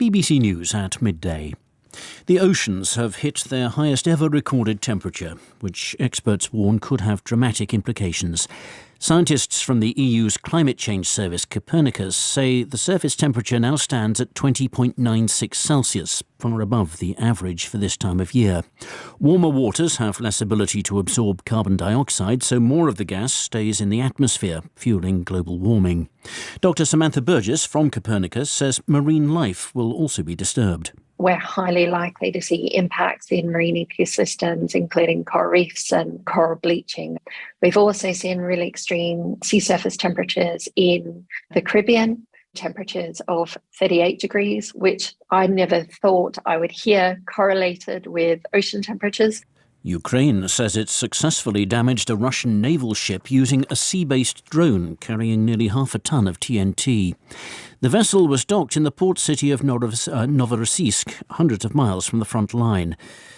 BBC News at midday. The oceans have hit their highest ever recorded temperature, which experts warn could have dramatic implications. Scientists from the EU's climate change service Copernicus say the surface temperature now stands at 20.96 Celsius, far above the average for this time of year. Warmer waters have less ability to absorb carbon dioxide, so more of the gas stays in the atmosphere, fueling global warming. Dr. Samantha Burgess from Copernicus says marine life will also be disturbed. We're highly likely to see impacts in marine ecosystems, including coral reefs and coral bleaching. We've also seen really extreme sea surface temperatures in the Caribbean, temperatures of 38 degrees, which I never thought I would hear correlated with ocean temperatures. Ukraine says it successfully damaged a Russian naval ship using a sea-based drone carrying nearly half a ton of TNT. The vessel was docked in the port city of Novorossiysk, hundreds of miles from the front line.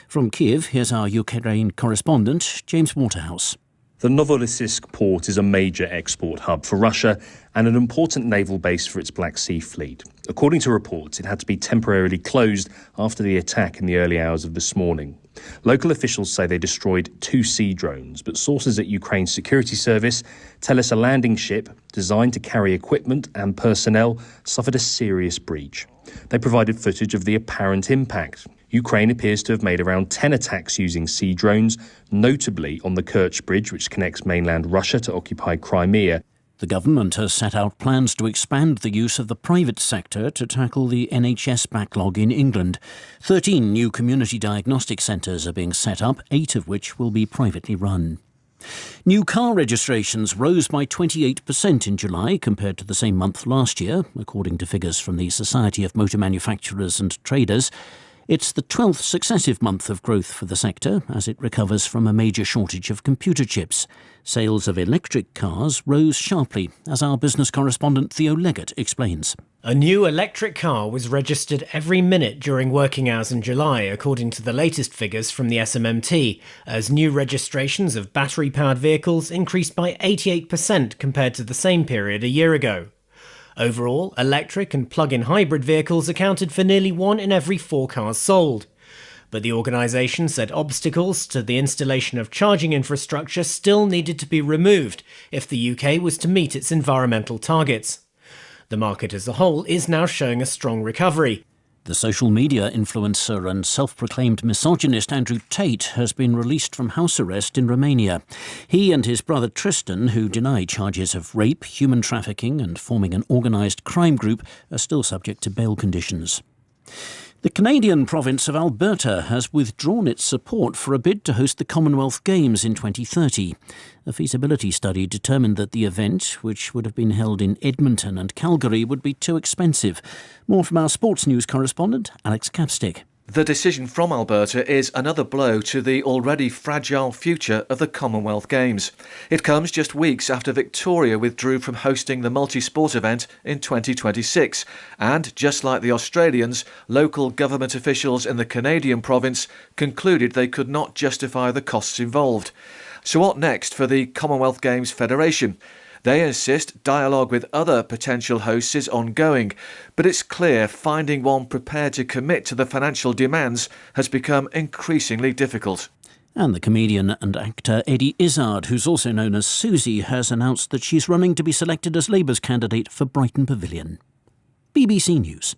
From Kiev, here's our Ukraine correspondent, James Waterhouse. The Novorossiysk port is a major export hub for Russia and an important naval base for its Black Sea fleet. According to reports, it had to be temporarily closed after the attack in the early hours of this morning. Local officials say they destroyed 2 sea drones, but sources at Ukraine's security service tell us a landing ship designed to carry equipment and personnel suffered a serious breach. They provided footage of the apparent impact. Ukraine appears to have made around 10 attacks using sea drones, notably on the Kerch Bridge, which connects mainland Russia to occupied Crimea. The government has set out plans to expand the use of the private sector to tackle the NHS backlog in England. 13 new community diagnostic centres are being set up, 8 of which will be privately run. New car registrations rose by 28% in July compared to the same month last year, according to figures from the Society of Motor Manufacturers and Traders. It's the 12th successive month of growth for the sector as it recovers from a major shortage of computer chips. Sales of electric cars rose sharply, as our business correspondent Theo Leggett explains. A new electric car was registered every minute during working hours in July, according to the latest figures from the SMMT, as new registrations of battery-powered vehicles increased by 88% compared to the same period a year ago. Overall, electric and plug-in hybrid vehicles accounted for nearly 1 in every 4 cars sold. But the organisation said obstacles to the installation of charging infrastructure still needed to be removed if the UK was to meet its environmental targets. The market as a whole is now showing a strong recovery. The social media influencer and self-proclaimed misogynist Andrew Tate has been released from house arrest in Romania. He and his brother Tristan, who deny charges of rape, human trafficking and forming an organised crime group, are still subject to bail conditions. The Canadian province of Alberta has withdrawn its support for a bid to host the Commonwealth Games in 2030. A feasibility study determined that the event, which would have been held in Edmonton and Calgary, would be too expensive. More from our sports news correspondent, Alex Capstick. The decision from Alberta is another blow to the already fragile future of the Commonwealth Games. It comes just weeks after Victoria withdrew from hosting the multi-sport event in 2026. And just like the Australians, local government officials in the Canadian province concluded they could not justify the costs involved. So what next for the Commonwealth Games Federation? They insist dialogue with other potential hosts is ongoing, but it's clear finding one prepared to commit to the financial demands has become increasingly difficult. And the comedian and actor Eddie Izzard, who's also known as Susie, has announced that she's running to be selected as Labour's candidate for Brighton Pavilion. BBC News.